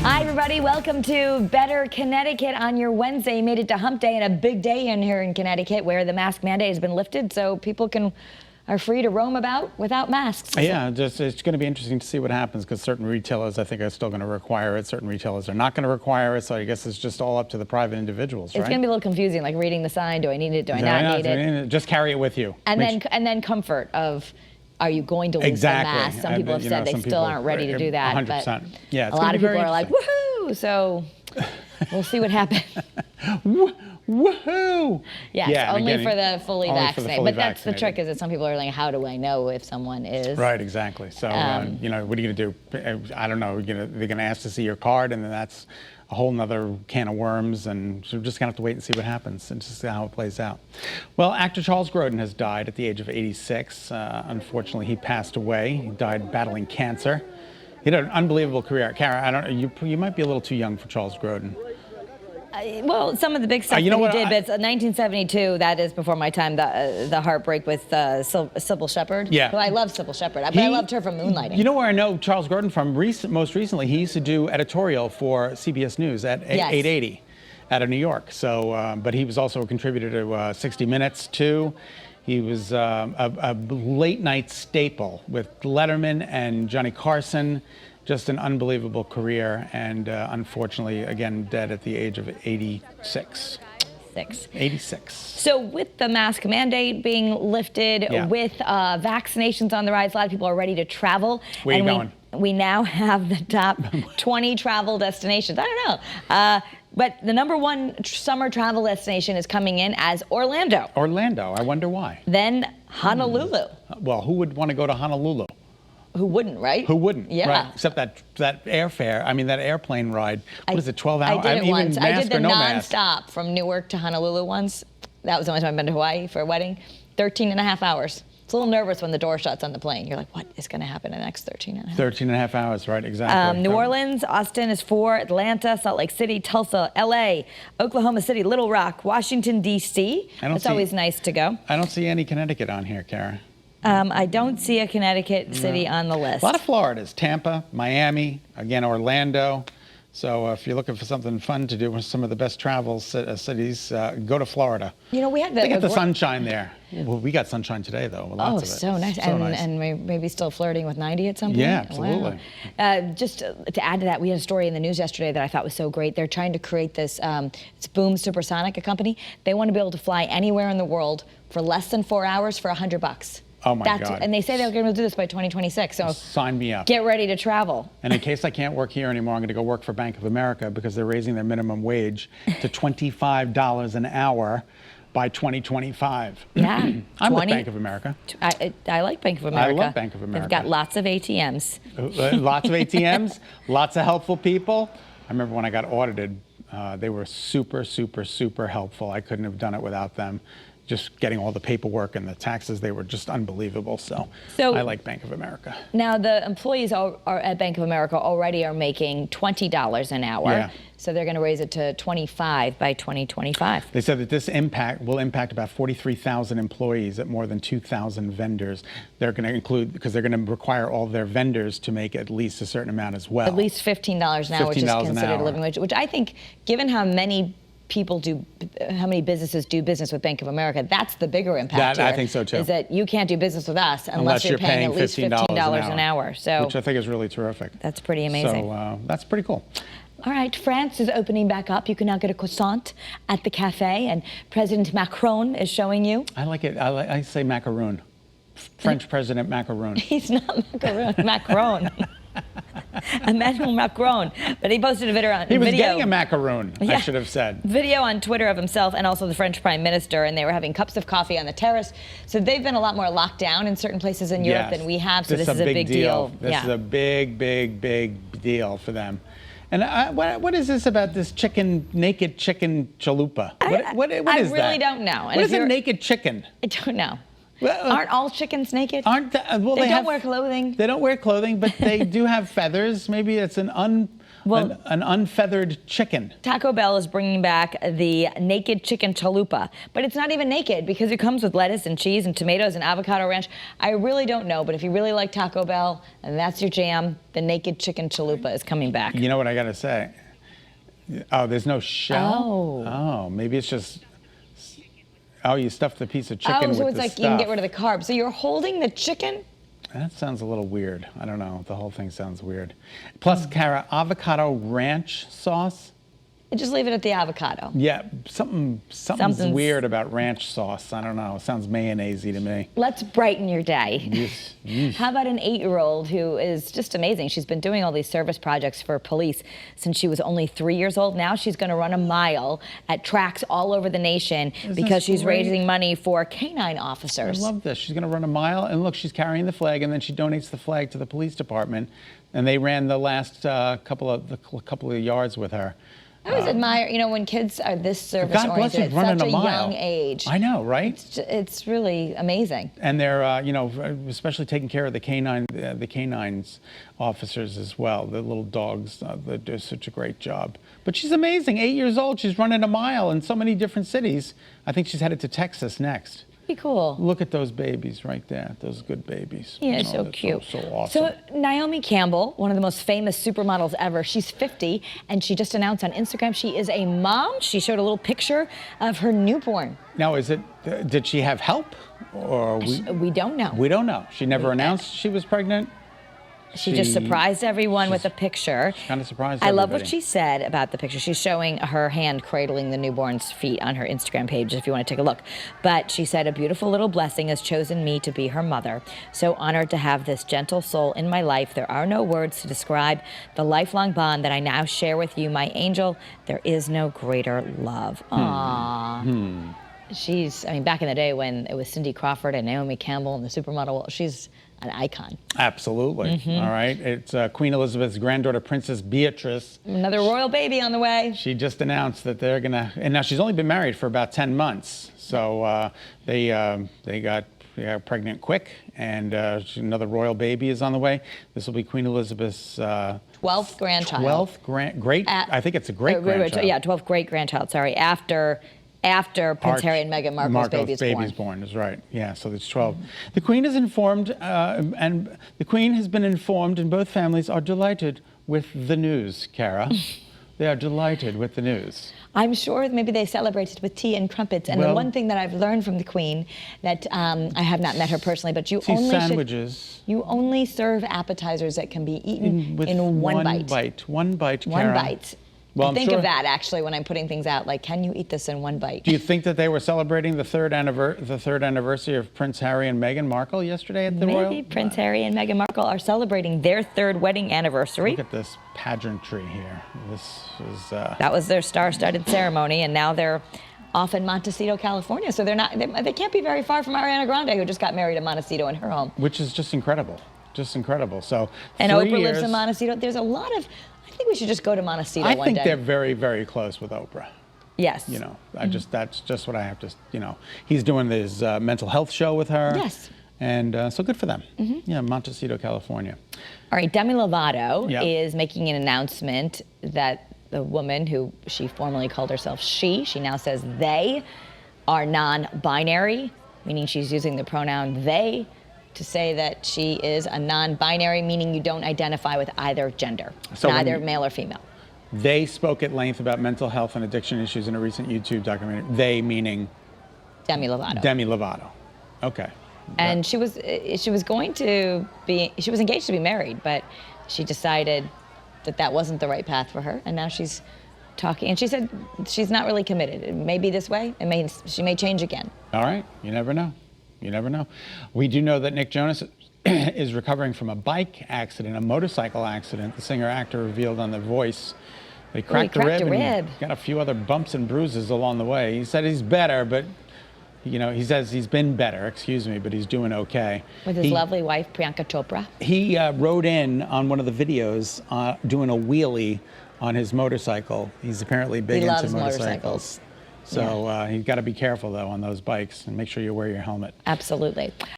Hi, everybody. Welcome to Better Connecticut on your Wednesday. You made it to Hump Day, and a big day in here in Connecticut where the mask mandate has been lifted, so people are free to roam about without masks. Yeah, it's going to be interesting to see what happens because certain retailers, I think, are still going to require it. Certain retailers are not going to require it, so I guess it's just all up to the private individuals, right? It's going to be a little confusing, like reading the sign. Do I need it? Do I not need it? Just carry it with you. And then comfort of, are you going to lose the mask? Some people have said they still aren't ready to do that. 100%. But yeah, a lot of people are like, woohoo! So we'll see what happens. Woohoo! Yes, yeah, only again, for the fully vaccinated. But that's the vaccinated. trick, is that some people are like, how do I know if someone is? Right, exactly. So, you know, what are you going to do? I don't know. They're going to ask to see your card, and then that's a whole nother can of worms, and so we're just going to have to wait and see what happens and just see how it plays out. Well, actor Charles Grodin has died at the age of 86. Unfortunately, he passed away. He died battling cancer. He had an unbelievable career. Kara, you might be a little too young for Charles Grodin. Well, some of the big stuff that he did, but it's 1972, that is before my time, the heartbreak with Sybil Shepherd. Yeah. Well, I love Sybil Shepherd, but I loved her from Moonlighting. You know where I know Charles Grodin from most recently? He used to do editorial for CBS News at 880 out of New York. So, but he was also a contributor to 60 Minutes, too. He was a late night staple with Letterman and Johnny Carson. Just an unbelievable career, and unfortunately, again, dead at the age of 86. 86. So with the mask mandate being lifted, with vaccinations on the rise, a lot of people are ready to travel. Where are you going? We now have the top 20 travel destinations. I don't know. But the #1 summer travel destination is coming in as Orlando. Orlando, I wonder why. Then Honolulu. Well, who would want to go to Honolulu? Who wouldn't, right? Who wouldn't? Yeah. Right. Except that airfare. I mean, that airplane ride. What is it? 12 hours? I did it once. I did the mask? non-stop from Newark to Honolulu once. That was the only time I've been to Hawaii for a wedding. 13 and a half hours. It's a little nervous when the door shuts on the plane. You're like, what is going to happen in the next 13 and a half? 13 and a half hours, right? Exactly. New Orleans, Austin is 4, Atlanta, Salt Lake City, Tulsa, LA, Oklahoma City, Little Rock, Washington, D.C. It's always nice to go. I don't see any Connecticut on here, Kara. I don't see a Connecticut city on the list. A lot of Floridas, Tampa, Miami, again, Orlando. So if you're looking for something fun to do with some of the best travel cities, go to Florida. You know, we had they got the sunshine there. Well, we got sunshine today, though. Lots of it. So nice. And maybe still flirting with 90 at some point? Yeah, absolutely. Wow. Just to add to that, we had a story in the news yesterday that I thought was so great. They're trying to create this, it's Boom Supersonic, a company. They want to be able to fly anywhere in the world for less than 4 hours for $100. Oh my God. And they say they're going to do this by 2026. So sign me up. Get ready to travel. And in case I can't work here anymore, I'm going to go work for Bank of America because they're raising their minimum wage to $25 an hour by 2025. Yeah. I'm with Bank of America. I like Bank of America. I love Bank of America. They've got lots of ATMs. Lots of ATMs, lots of helpful people. I remember when I got audited, they were super, super, super helpful. I couldn't have done it without them. Just getting all the paperwork and the taxes, they were just unbelievable. So I like Bank of America. Now, the employees are at Bank of America already are making $20 an hour. Yeah. So they're going to raise it to $25 by 2025. They said that this will impact about 43,000 employees at more than 2,000 vendors. They're going to include, because they're going to require all their vendors to make at least a certain amount as well. At least $15 an hour, which is considered a living wage, which I think, given how many businesses do business with Bank of America, that's the bigger impact here. I think so too. Is that you can't do business with us unless you're paying at least $15 an hour. So, which I think is really terrific. That's pretty amazing. So that's pretty cool. All right, France is opening back up. You can now get a croissant at the cafe, and President Macron is showing you. I like it. I say macaroon. French President Macaroon. He's not Macaroon, Macron. Emmanuel Macron, but he posted a video. He was getting a macaroon, I should have said. Video on Twitter of himself and also the French Prime Minister, and they were having cups of coffee on the terrace. So they've been a lot more locked down in certain places in Europe than we have, so this is a big deal. This is a big, big, big deal for them. And what is this about this naked chicken chalupa? What is that? I really don't know. What is a naked chicken? I don't know. Well, Aren't all chickens naked? Aren't well, they don't have, wear clothing. They don't wear clothing, but they do have feathers. Maybe it's an unfeathered chicken. Taco Bell is bringing back the naked chicken chalupa, but it's not even naked because it comes with lettuce and cheese and tomatoes and avocado ranch. I really don't know, but if you really like Taco Bell and that's your jam, the naked chicken chalupa is coming back. You know what I gotta say? Oh, there's no shell? Oh. Oh, maybe it's just, oh, you stuffed the piece of chicken with so it's the like stuff. you can get rid of the carbs. So you're holding the chicken? That sounds a little weird. I don't know. The whole thing sounds weird. Plus, Kara, avocado ranch sauce. Just leave it at the avocado. Yeah, something's weird about ranch sauce. I don't know. It sounds mayonnaise-y to me. Let's brighten your day. Yes. How about an 8-year-old who is just amazing? She's been doing all these service projects for police since she was only 3 years old. Now she's going to run a mile at tracks all over the nation because she's raising money for canine officers. I love this. She's going to run a mile, and look, she's carrying the flag, and then she donates the flag to the police department, and they ran the last couple of yards with her. I always admire, you know, when kids are this service-oriented at such a young age. I know, right? It's really amazing. And they're, you know, especially taking care of the canines officers as well. The little dogs, they do such a great job. But she's amazing. 8 years old. She's running a mile in so many different cities. I think she's headed to Texas next. Pretty cool. Look at those babies right there. Those good babies. Yeah, so cute. So awesome. So Naomi Campbell, one of the most famous supermodels ever, she's 50, and she just announced on Instagram she is a mom. She showed a little picture of her newborn. Now, did she have help? Or we don't know. We don't know. She never announced she was pregnant? She just surprised everyone with a picture. She kind of surprised everybody. I love what she said about the picture. She's showing her hand cradling the newborn's feet on her Instagram page if you want to take a look. But she said, a beautiful little blessing has chosen me to be her mother. So honored to have this gentle soul in my life. There are no words to describe the lifelong bond that I now share with you, my angel. There is no greater love. Aww. She's, I mean, back in the day when it was Cindy Crawford and Naomi Campbell and the supermodel, she's an icon. Absolutely. All right. It's Queen Elizabeth's granddaughter, Princess Beatrice. Another royal baby on the way. She just announced that they're going to, and now she's only been married for about 10 months. So they got pregnant quick, and another royal baby is on the way. This will be Queen Elizabeth's 12th grandchild. 12th I think it's a great-grandchild. Yeah, 12th great-grandchild, sorry, after Prince Harry and Meghan Markle's baby's born. Is right. Yeah, so it's 12. The Queen is informed, and the Queen has been informed, and both families are delighted with the news, Kara. They are delighted with the news. I'm sure maybe they celebrated with tea and crumpets. And the one thing that I've learned from the Queen, that I have not met her personally, but you only serve appetizers that can be eaten in one bite. One bite, Kara. One bite. Well, I think of that actually when I'm putting things out. Like, can you eat this in one bite? Do you think that they were celebrating the third anniversary of Prince Harry and Meghan Markle yesterday at the Royal? Maybe Prince Harry and Meghan Markle are celebrating their third wedding anniversary. Look at this pageantry here. This is. That was their star-studded ceremony, and now they're off in Montecito, California. So they can't be very far from Ariana Grande, who just got married in Montecito in her home. Which is just incredible. Just incredible. So. And Oprah lives in Montecito. There's a lot of. I think we should just go to Montecito one day. I think they're very, very close with Oprah. Yes. You know, that's just what I have to, you know. He's doing his mental health show with her. Yes. And so good for them. Yeah, Montecito, California. All right, Demi Lovato is making an announcement that the woman who she formerly called herself she now says they are non-binary, meaning she's using the pronoun they to say that she is a non-binary, meaning you don't identify with either gender, neither male or female. They spoke at length about mental health and addiction issues in a recent YouTube documentary. They meaning? Demi Lovato. Demi Lovato. Okay. And she was engaged to be married, but she decided that wasn't the right path for her, and now she's talking. And she said she's not really committed. It may be this way. She may change again. All right. You never know. You never know. We do know that Nick Jonas is recovering from a bike accident, a motorcycle accident. The singer-actor revealed on The Voice. He cracked a rib and got a few other bumps and bruises along the way. He said he's better, but, you know, he says he's been better, but he's doing okay. With his lovely wife, Priyanka Chopra. He rode in on one of the videos doing a wheelie on his motorcycle. He's apparently big into motorcycles. So you've got to be careful though on those bikes and make sure you wear your helmet. Absolutely.